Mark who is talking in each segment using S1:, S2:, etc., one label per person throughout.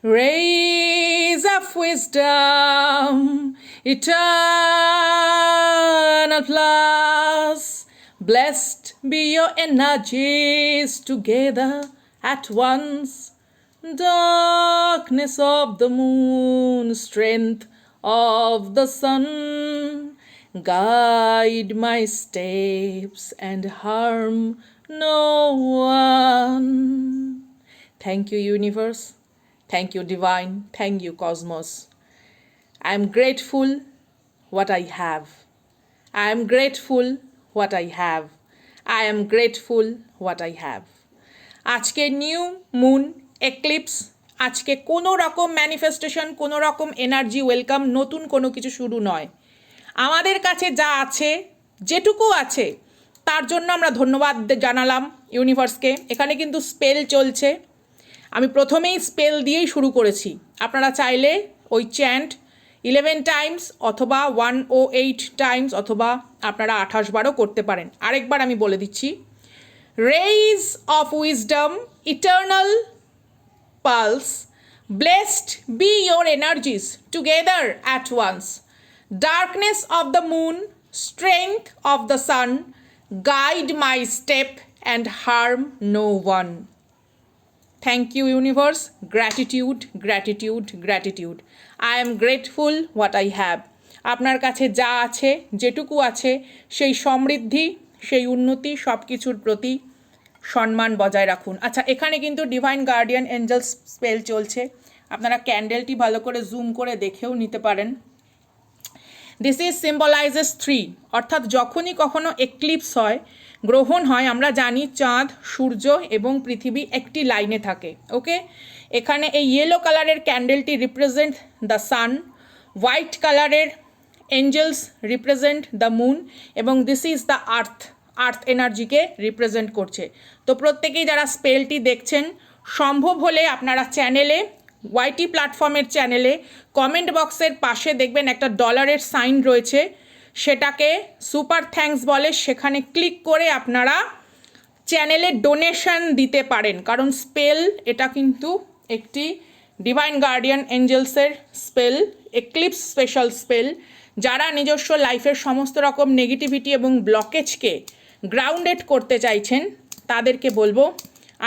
S1: Rays of wisdom, eternal plus. Blessed be your energies together at once. Darkness of the moon, strength of the sun. Guide my steps and harm no one. Thank you, universe. Thank you, divine. Thank you, cosmos. I am grateful what I have. I am grateful what I have. I am grateful what I have. আজকে new moon eclipse, আজকে কোনো রকম manifestation, কোনো রকম energy welcome, নতুন কোনো কিছু শুরু নয়। আমাদের কাছে যা আছে, যেটুকু আছে, তার জন্য আমরা ধন্যবাদ জানালাম ইউনিভার্সকে। এখানে কিন্তু স্পেল চলছে, আমি প্রথমেই স্পেল দিয়েই শুরু করেছি। আপনারা চাইলে ওই চ্যান্ট 11 টাইমস অথবা 108 টাইমস অথবা আপনারা 28 বারও করতে পারেন। আরেকবার আমি বলে দিচ্ছি, rays of wisdom, eternal pulse, blessed be your energies together at once, darkness of the moon, strength of the sun, guide my step and harm no one. Thank you, universe. Gratitude, gratitude, gratitude. I am grateful what I have. আপনার কাছে যা আছে, যেটুকু আছে, সেই সমৃদ্ধি, সেই উন্নতি, সব কিছুর প্রতি সম্মান বজায় রাখুন। আচ্ছা, এখানে কিন্তু ডিভাইন গার্ডিয়ান এঞ্জেলস স্পেল চলছে। আপনারা ক্যান্ডেলটি ভালো করে জুম করে দেখেও নিতে পারেন। দিস ইজ সিম্বলাইজেস 3, অর্থাৎ যখনই কখনো এক্লিপস হয়, গ্রহণ হয়, আমরা জানি চাঁদ, সূর্য এবং পৃথিবী একটি লাইনে থাকে। ওকে, এখানে এই ইয়েলো কালারের ক্যান্ডেলটি রিপ্রেজেন্ট দ্য সান, হোয়াইট কালারের এঞ্জেলস রিপ্রেজেন্ট দ্য মুন, এবং দিস ইজ দ্য আর্থ এনার্জিকে রিপ্রেজেন্ট করছে। তো প্রত্যেকেই যারা স্পেলটি দেখছেন, সম্ভব হলে আপনারা চ্যানেলে, ওয়াইটি প্ল্যাটফর্মের চ্যানেলে কমেন্ট বক্সের পাশে দেখবেন একটা ডলারের সাইন রয়েছে, সেটাকে সুপার থ্যাঙ্কস বলে, সেখানে ক্লিক করে আপনারা চ্যানেলে ডোনেশন দিতে পারেন। কারণ স্পেল এটা কিন্তু একটি ডিভাইন গার্ডিয়ান এঞ্জেলসের স্পেল, এক্লিপস স্পেশাল স্পেল। যারা নিজস্ব লাইফের সমস্ত রকম নেগেটিভিটি এবং ব্লকেজকে গ্রাউন্ডেড করতে চাইছেন, তাদেরকে বলবো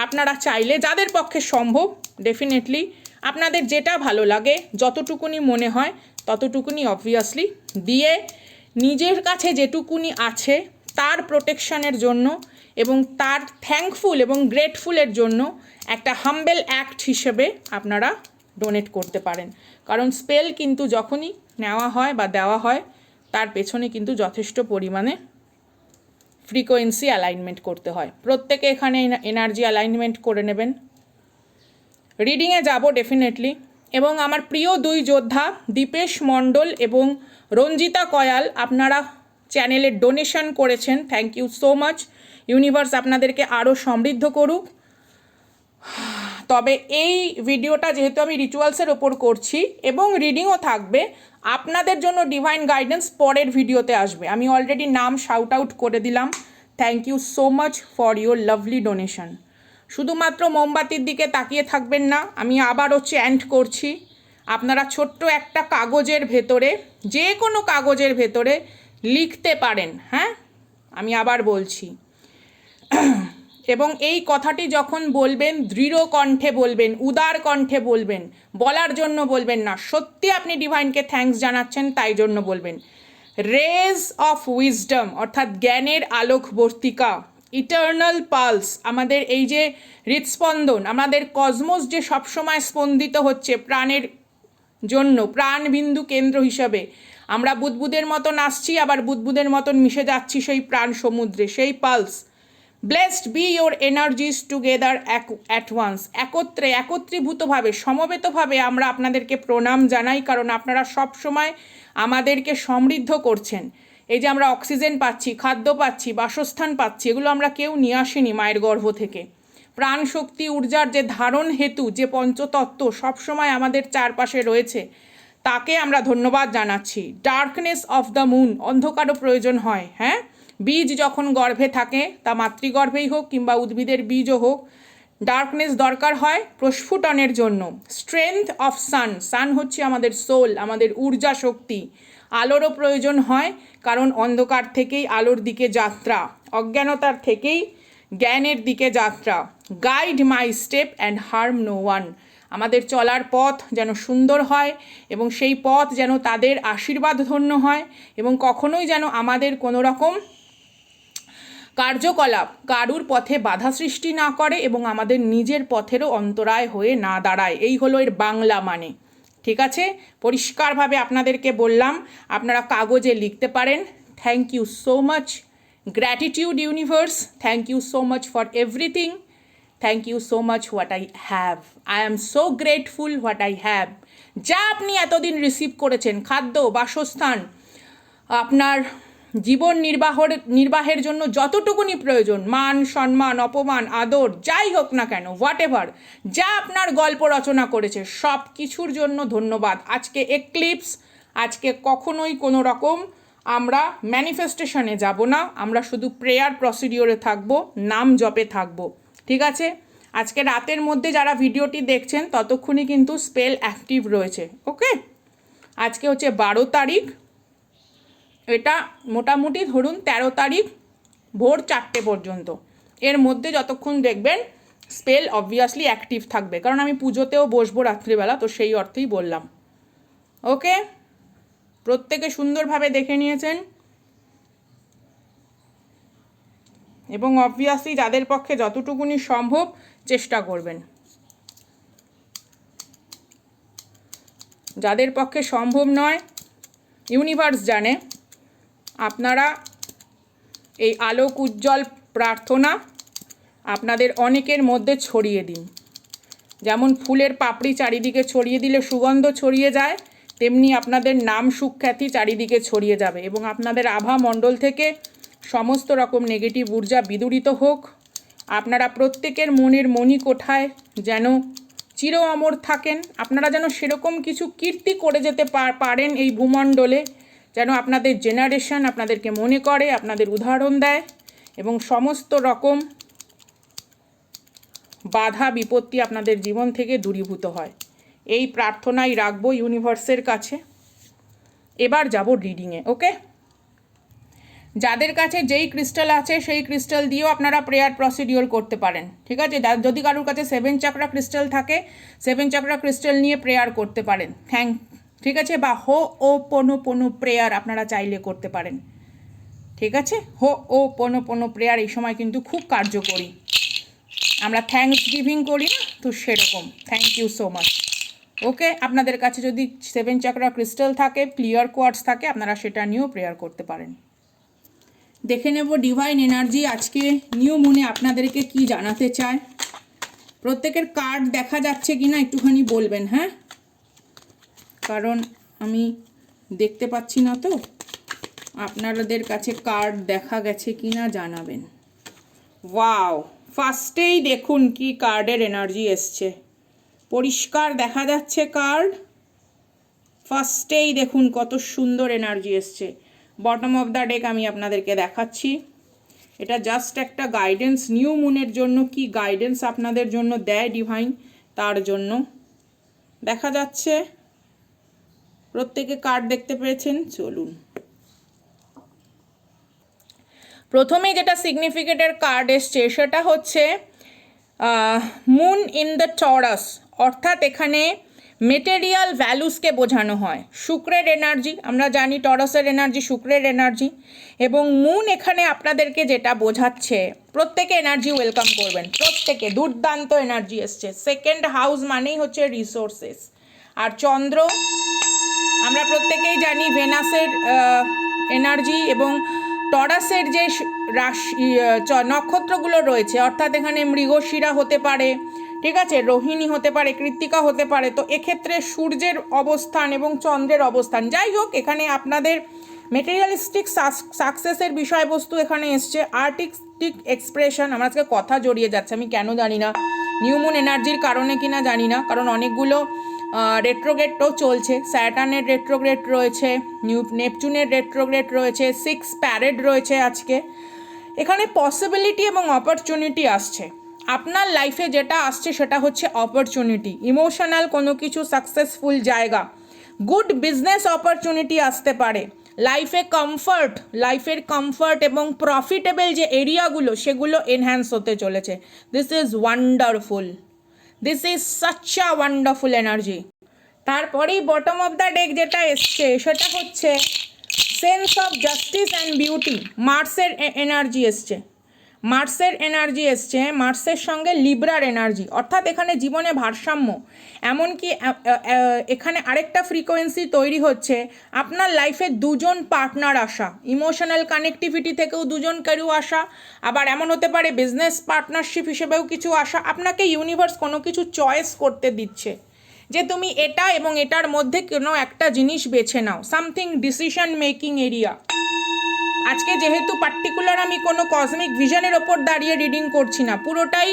S1: আপনারা চাইলে, যাদের পক্ষে সম্ভব, ডেফিনেটলি আপনাদের যেটা ভালো লাগে, যতটুকুনি মনে হয় ততটুকুনি অবভিয়াসলি দিয়ে নিজের কাছে যেটুকুনি আছে তার প্রোটেকশনের জন্য এবং তার থ্যাঙ্কফুল এবং গ্রেটফুলের জন্য একটা হাম্বেল অ্যাক্ট হিসেবে আপনারা ডোনেট করতে পারেন। কারণ স্পেল কিন্তু যখনই নেওয়া হয় বা দেওয়া হয়, তার পেছনে কিন্তু যথেষ্ট পরিমাণে ফ্রিকোয়েন্সি অ্যালাইনমেন্ট করতে হয়। প্রত্যেকে এখানে এনার্জি অ্যালাইনমেন্ট করে নেবেন। রিডিংয়ে যাব ডেফিনেটলি, এবং আমার প্রিয় দুই যোদ্ধা দীপেশ মণ্ডল এবং রঞ্জিতা কয়াল, আপনারা চ্যানেলে ডোনেশন করেছেন, thank you so much. Universe আপনাদেরকে আরও সমৃদ্ধ করুক। তবে এই ভিডিওটা যেহেতু আমি রিচুয়ালসের ওপর করছি এবং রিডিংও থাকবে, আপনাদের জন্য ডিভাইন গাইডেন্স পরের ভিডিওতে আসবে। আমি অলরেডি নাম শাউট আউট করে দিলাম। Thank you so much for your lovely donation. শুধুমাত্র মোমবাতির দিকে তাকিয়ে থাকবেন না, আমি আবারও চ্যান্ট করছি। আপনারা ছোট্ট একটা কাগজের ভেতরে, যে কোনো কাগজের ভেতরে লিখতে পারেন। হ্যাঁ, আমি আবার বলছি, এবং এই কথাটি যখন বলবেন দৃঢ় কণ্ঠে বলবেন, উদার কণ্ঠে বলবেন, বলার জন্য বলবেন না, সত্যি আপনি ডিভাইনকে থ্যাঙ্কস জানাচ্ছেন তাই জন্য বলবেন। রেজ অফ উইজডম, অর্থাৎ জ্ঞানের আলোকবর্তিকা, ইটার্নাল পালস, আমাদের এই যে হৃৎস্পন্দন, আমাদের কসমোস যে সবসময় স্পন্দিত হচ্ছে প্রাণের জন্য, প্রাণবিন্দু কেন্দ্র হিসাবে আমরা বুদবুদের মতন আসছি, আবার বুদবুদের মতন মিশে যাচ্ছি সেই প্রাণ সমুদ্রে, সেই pulse. Blessed be your energies together at once, একত্রীভূতভাবে, সমবেতভাবে আমরা আপনাদেরকে প্রণাম জানাই, কারণ আপনারা সব সময় আমাদেরকে সমৃদ্ধ করছেন। এই যে আমরা অক্সিজেন পাচ্ছি, খাদ্য পাচ্ছি, বাসস্থান পাচ্ছি, এগুলো আমরা কেউ নিয়ে আসিনি মায়ের গর্ভ থেকে। প্রাণ শক্তি ঊর্জার যে ধারণ হেতু যে পঞ্চতত্ত্ব সবসময় আমাদের চারপাশে রয়েছে, তাকে আমরা ধন্যবাদ জানাচ্ছি। ডার্কনেস অফ দ্য মুন, অন্ধকারও প্রয়োজন হয়। হ্যাঁ, বীজ যখন গর্ভে থাকে, তা মাতৃগর্ভেই হোক কিংবা উদ্ভিদের বীজও হোক, ডার্কনেস দরকার হয় প্রস্ফুটনের জন্য। স্ট্রেংথ অফ সান, সান হচ্ছে আমাদের সোল, আমাদের ঊর্জা শক্তি। আলোরও প্রয়োজন হয়, কারণ অন্ধকার থেকেই আলোর দিকে যাত্রা, অজ্ঞানতার থেকেই জ্ঞানের দিকে যাত্রা। Guide my step and harm no one, আমাদের চলার পথ যেন সুন্দর হয় এবং সেই পথ যেন তাদের আশীর্বাদ ধন্য হয় এবং কখনোই যেন আমাদের কোনো রকম কার্যকলাপ কারুর পথে বাধা সৃষ্টি না করে এবং আমাদের নিজের পথেরও অন্তরায় হয়ে না দাঁড়ায়। এই হলো এর বাংলা মানে। ঠিক আছে, পরিষ্কারভাবে আপনাদেরকে বললাম, আপনারা কাগজে লিখতে পারেন। Thank you so much, gratitude universe, thank you so much for everything, thank you so much what I have, I am so grateful what I have. যা আপনি এতদিন রিসিভ করেছেন, খাদ্য, বাসস্থান, আপনার জীবন নির্বাহের জন্য যতটুকুনি প্রয়োজন, মান সম্মান অপমান আদর যাই হোক না কেন, হোয়াট এভার, যা আপনার গল্প রচনা করেছে সব কিছুর জন্য ধন্যবাদ। আজকে এক্লিপস, আজকে কখনোই কোনো রকম আমরা ম্যানিফেস্টেশনে যাব না, আমরা শুধু প্রেয়ার প্রসিডিওরে থাকবো, নাম জপে থাকবো। ঠিক আছে, আজকে রাতের মধ্যে যারা ভিডিওটি দেখছেন ততক্ষণই কিন্তু স্পেল অ্যাক্টিভ রয়েছে। ওকে, আজকে হচ্ছে 12 তারিখ, এটা মোটামুটি ধরুন 13 তারিখ ভোর 4টে পর্যন্ত, এর মধ্যে যতক্ষণ দেখবেন স্পেল অবভিয়াসলি অ্যাক্টিভ থাকবে, কারণ আমি পুজোতেও বসবো রাত্রিবেলা, তো সেই অর্থেই বললাম। ওকে, প্রত্যেকে সুন্দরভাবে দেখে নিয়েছেন এবং অবভিয়াসলি যাদের পক্ষে যতটুকুনি সম্ভব চেষ্টা করবেন, যাদের পক্ষে সম্ভব নয় ইউনিভার্স জানে, আপনারা এই আলোক উজ্জ্বল প্রার্থনা আপনাদের অনেকের মধ্যে ছড়িয়ে দিন। যেমন ফুলের পাপড়ি চারিদিকে ছড়িয়ে দিলে সুগন্ধ ছড়িয়ে যায়, তেমনি আপনাদের নাম সুখ্যাতি চারিদিকে ছড়িয়ে যাবে এবং আপনাদের আভা মণ্ডল থেকে সমস্ত রকম নেগেটিভ ঊর্জা বিদূরিত হোক। আপনারা প্রত্যেকের মনের মণিকোঠায় যেন চির অমর থাকেন, আপনারা যেন সেরকম কিছু কীর্তি করে যেতে পারেন এই ভূমণ্ডলে, যেন আপনাদের জেনারেশন আপনাদেরকে মনে করে, আপনাদের উদাহরণ দেয় এবং সমস্ত রকম বাধা বিপত্তি আপনাদের জীবন থেকে দূরীভূত হয়। এই প্রার্থনাই রাখবো ইউনিভার্সের কাছে। এবার যাব রিডিংয়ে। ওকে, যাদের কাছে যেই ক্রিস্টাল আছে সেই ক্রিস্টাল দিয়েও আপনারা প্রেয়ার প্রসিডিওর করতে পারেন। ঠিক আছে, যদি কারোর কাছে 7 চাকরা ক্রিস্টাল থাকে 7 চাকরা ক্রিস্টাল নিয়ে প্রেয়ার করতে পারেন। ঠিক আছে, বা হো ও পোনো প্রেয়ার আপনারা চাইলে করতে পারেন। ঠিক আছে, হো ও পোনো প্রেয়ার এই সময় কিন্তু খুব কার্যকরী। আমরা থ্যাঙ্কস গিভিং করি না, তো সেরকম থ্যাংক ইউ সো মাচ। ওকে, আপনাদের কাছে যদি 7 চাকরা ক্রিস্টাল থাকে, ক্লিয়ার কোয়ার্টস থাকে, আপনারা সেটা নিয়েও প্রেয়ার করতে পারেন। দেখে নেব ডিভাইন এনার্জি আজকে নিউ মুনে আপনাদেরকে কি জানাতে চায়। প্রত্যেকের কার্ড দেখা যাচ্ছে কি না একটুখানি বলবেন, হ্যাঁ, কারণ আমি দেখতে পাচ্ছি না, তো আপনাদের কাছে কার্ড দেখা গেছে কি না জানাবেন। ওয়াও, ফার্স্টেই দেখুন কি কার্ডের এনার্জি এসছে, পরিষ্কার দেখা যাচ্ছে কার্ড। ফার্স্টেই দেখুন কত সুন্দর এনার্জি এসছে। বটম অফ দ্য ডেক আমি আপনাদেরকে দেখাচ্ছি, এটা জাস্ট একটা গাইডেন্স, নিউ মুনের জন্য কি গাইডেন্স আপনাদের জন্য দেয় ডিভাইন, তার জন্য দেখা যাচ্ছে। প্রত্যেকে কার্ড দেখতে পেয়েছেন, চলুন প্রথমেই যেটা সিগনিফিকেন্টের কার্ড এসছে সেটা হচ্ছে মুন ইন দ্য টরাস, অর্থাৎ এখানে মেটেরিয়াল ভ্যালুসকে বোঝানো হয়। শুক্রের এনার্জি, আমরা জানি টরাসের এনার্জি শুক্রের এনার্জি, এবং মুন এখানে আপনাদেরকে যেটা বোঝাচ্ছে, প্রত্যেকে এনার্জি ওয়েলকাম করবেন, প্রত্যেকে দুর্দান্ত এনার্জি এসছে। সেকেন্ড হাউস মানেই হচ্ছে রিসোর্সেস, আর চন্দ্র আমরা প্রত্যেকেই জানি ভেনাসের এনার্জি, এবং টরাসের যে রাশি নক্ষত্রগুলো রয়েছে, অর্থাৎ এখানে মৃগশিরা হতে পারে, ঠিক আছে, রোহিণী হতে পারে, কৃত্তিকা হতে পারে। তো এক্ষেত্রে সূর্যের অবস্থান এবং চন্দ্রের অবস্থান, যাই হোক এখানে আপনাদের মেটেরিয়ালিস্টিক সাকসেসের বিষয়বস্তু এখানে এসছে। আর্টিস্টিক এক্সপ্রেশন, আমার আজকে কথা জড়িয়ে যাচ্ছে, আমি কেন জানি না, নিউ মুন এনার্জির কারণে কিনা জানি না, কারণ অনেকগুলো রেট্রোগ্রেডও চলছে। স্যাটার্নের রেট্রোগ্রেড রয়েছে, নেপচুনের রেট্রোগ্রেড রয়েছে, 6 প্যারেড রয়েছে আজকে। এখানে পসিবিলিটি এবং অপরচুনিটি আসছে। আপনার লাইফে যেটা আসছে সেটা হচ্ছে অপরচুনিটি, ইমোশনাল কোনো কিছু সাকসেসফুল জায়গা, গুড বিজনেস অপরচুনিটি আসতে পারে, লাইফের কমফর্ট এবং প্রফিটেবল যে এরিয়াগুলো সেগুলো এনহ্যান্স হতে চলেছে। This is wonderful, this is such a wonderful energy. তারপরেই বটম অফ দ্য ডেক যেটা এসছে সেটা হচ্ছে sense of justice and beauty. মার্সের এনার্জি এসছে, মার্সের সঙ্গে লিব্রার এনার্জি, অর্থাৎ এখানে জীবনে ভারসাম্য। এমনকি এখানে আরেকটা ফ্রিকোয়েন্সি তৈরি হচ্ছে, আপনার লাইফে দুজন পার্টনার আসা, ইমোশনাল কানেক্টিভিটি থেকেও দুজন কেউ আসা, আবার এমন হতে পারে বিজনেস পার্টনারশিপ হিসেবেও কিছু আসা। আপনাকে ইউনিভার্স কোনো কিছু চয়েস করতে দিচ্ছে যে তুমি এটা এবং এটার মধ্যে কোনো একটা জিনিস বেছে নাও, সামথিং ডিসিশন মেকিং এরিয়া। আজকে যেহেতু পার্টিকুলার আমি কোনো কসমিক ভিশনের ওপর দাঁড়িয়ে রিডিং করছি না, পুরোটাই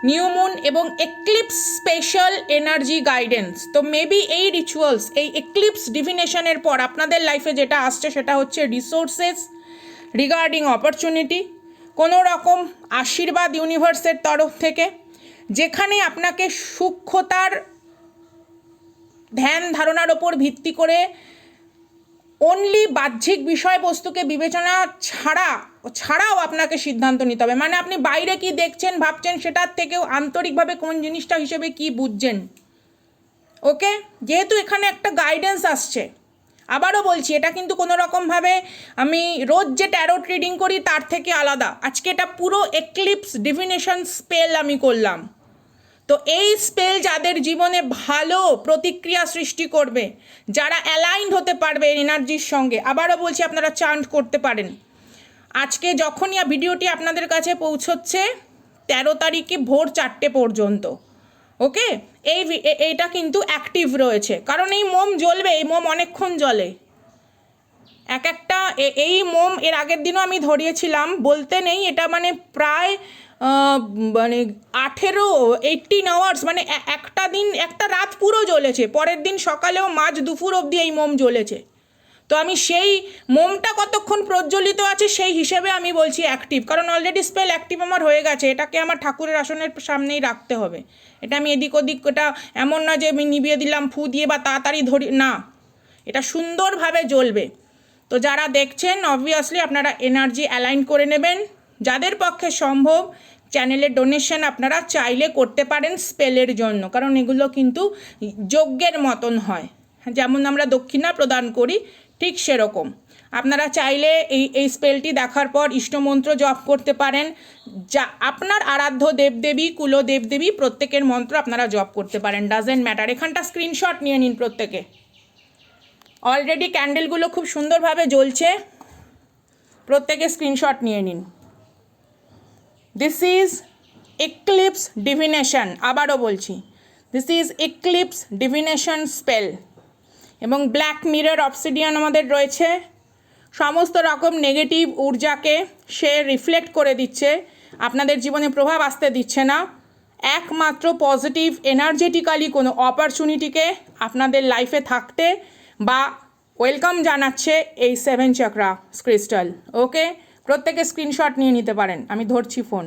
S1: নিউ মুন এবং এক্লিপস স্পেশাল এনার্জি গাইডেন্স। তো মেবি এই রিচুয়ালস, এই এক্লিপস ডিভিনেশনের পর আপনাদের লাইফে যেটা আসছে সেটা হচ্ছে রিসোর্সেস রিগার্ডিং অপরচুনিটি, কোনো রকম আশীর্বাদ ইউনিভার্সের তরফ থেকে, যেখানে আপনাকে সূক্ষ্মতার ধ্যান ধারণার ওপর ভিত্তি করে অনলি বাহ্যিক বিষয়বস্তুকে বিবেচনা ছাড়াও আপনাকে সিদ্ধান্ত নিতে হবে। মানে আপনি বাইরে কি দেখছেন ভাবছেন সেটার থেকেও আন্তরিকভাবে কোন জিনিসটা হিসেবে কি বুঝছেন। ওকে, যেহেতু এখানে একটা গাইডেন্স আসছে, আবারও বলছি এটা কিন্তু কোনো রকমভাবে আমি রোজ যে ট্যারোট রিডিং করি তার থেকে আলাদা। আজকে এটা পুরো এক্লিপস ডিভিনেশন স্পেল আমি করলাম। তো এই স্পেল যাদের জীবনে ভালো প্রতিক্রিয়া সৃষ্টি করবে, যারা অ্যালাইন্ড হতে পারবে এনার্জির সঙ্গে, আবারও বলছি আপনারা চান্ট করতে পারেন। আজকে যখনই ভিডিওটি আপনাদের কাছে পৌঁছচ্ছে 13 তারিখে ভোর 4টে পর্যন্ত। ওকে, এইটা কিন্তু অ্যাক্টিভ রয়েছে, কারণ এই মোম জ্বলবে, এই মোম অনেকক্ষণ জ্বলে। একটা এই মোম এর আগের দিনও আমি ধরিয়েছিলাম, বলতে নেই এটা মানে প্রায় 18 আওয়ার্স, মানে একটা রাত পুরো জ্বলেছে, পরের দিন সকালেও মাঝ দুপুর অবধি এই মোম জ্বলেছে। তো আমি সেই মোমটা কতক্ষণ প্রজ্বলিত আছে সেই হিসেবে আমি বলছি অ্যাক্টিভ, কারণ অলরেডি স্পেল অ্যাক্টিভ আমার হয়ে গেছে। এটাকে আমার ঠাকুরের আসনের সামনেই রাখতে হবে। এটা আমি এদিক ওদিক, এটা এমন না যে আমি নিভিয়ে দিলাম ফু দিয়ে বা তাড়াতাড়ি ধরি না, এটা সুন্দরভাবে জ্বলবে। তো যারা দেখছেন অবভিয়াসলি আপনারা এনার্জি অ্যালাইন করে নেবেন। যাদের পক্ষে সম্ভব চ্যানেলে ডোনেশন আপনারা চাইলে করতে পারেন স্পেলের জন্য, কারণ এগুলো কিন্তু যজ্ঞের মতন হয়, যেমন আমরা দক্ষিণা প্রদান করি ঠিক সেরকম। আপনারা চাইলে এই স্পেলটি দেখার পর ইষ্টমন্ত্র জপ করতে পারেন, যা আপনার আরাধ্য দেবদেবী কুলদেবদেবী প্রত্যেকের মন্ত্র আপনারা জপ করতে পারেন, ডাজেন্ট ম্যাটার। এখানটা স্ক্রিনশট নিয়ে নিন প্রত্যেকে। অলরেডি ক্যান্ডেলগুলো খুব সুন্দরভাবে জ্বলছে, প্রত্যেকে স্ক্রিনশট নিয়ে নিন। দিস ইজ এক্লিপস ডিভিনেশন, আবারও বলছি this is eclipse divination spell. এবং ব্ল্যাক মিরর অবসিডিয়ান আমাদের রয়েছে, সমস্ত রকম নেগেটিভ ঊর্জাকে সে রিফ্লেক্ট করে দিচ্ছে, আপনাদের জীবনে প্রভাব আসতে দিচ্ছে না। একমাত্র পজিটিভ এনার্জেটিক্যালি কোনো অপরচুনিটিকে আপনাদের লাইফে থাকতে বা ওয়েলকাম জানাচ্ছে এই 7 চাকরা ক্রিস্টাল। ওকে, প্রত্যেকে স্ক্রিনশট নিয়ে নিতে পারেন। আমি ধরছি ফোন।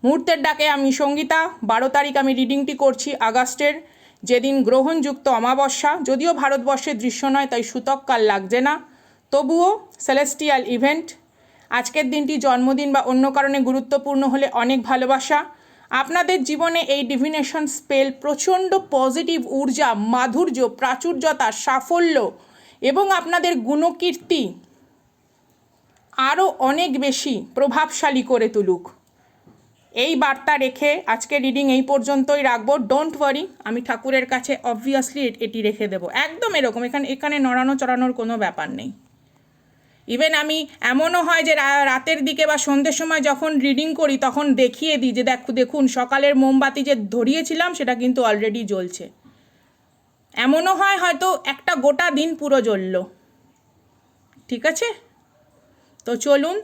S1: মুহূর্তের ডাকে আমি সঙ্গীতা। 12 তারিখ আমি রিডিংটি করছি আগস্টের, যেদিন গ্রহণযুক্ত অমাবস্যা। যদিও ভারতবর্ষের দৃশ্য নয় তাই সূতককাল লাগছে না, তবুও সেলেস্টিয়াল ইভেন্ট। আজকের দিনটি জন্মদিন বা অন্য কারণে গুরুত্বপূর্ণ হলে অনেক ভালোবাসা। আপনাদের জীবনে এই ডিভিনেশন স্পেল প্রচণ্ড পজিটিভ ঊর্জা, মাধুর্য, প্রাচুর্যতা, সাফল্য এবং আপনাদের গুণকীর্তি আরও অনেক বেশি প্রভাবশালী করে তুলুক, এই বার্তা রেখে আজকে রিডিং এই পর্যন্তই রাখবো। ডোন্ট ওয়ারি, আমি ঠাকুরের কাছে অবভিয়াসলি এটি রেখে দেবো একদম এরকম। এখানে নড়ানো চড়ানোর কোনো ব্যাপার নেই। ইভেন আমি এমনও হয় যে রাতের দিকে বা সন্ধ্যের সময় যখন রিডিং করি তখন দেখিয়ে দিই যে দেখুন সকালের মোমবাতি যে ধরিয়েছিলাম সেটা কিন্তু অলরেডি জ্বলছে। এমনও হয় হয়তো একটা গোটা দিন পুরো জ্বলল। ঠিক আছে, তো চলুন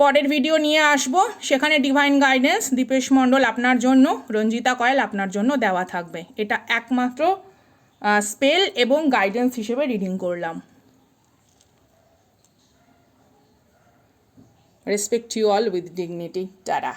S1: পরের ভিডিও নিয়ে আসবো, সেখানে ডিভাইন গাইডেন্স দীপেশ মণ্ডল আপনার জন্য, রঞ্জিতা কয়েল আপনার জন্য দেওয়া থাকবে। এটা একমাত্র স্পেল এবং গাইডেন্স হিসেবে রিডিং করলাম। Respect you all with dignity. Tada.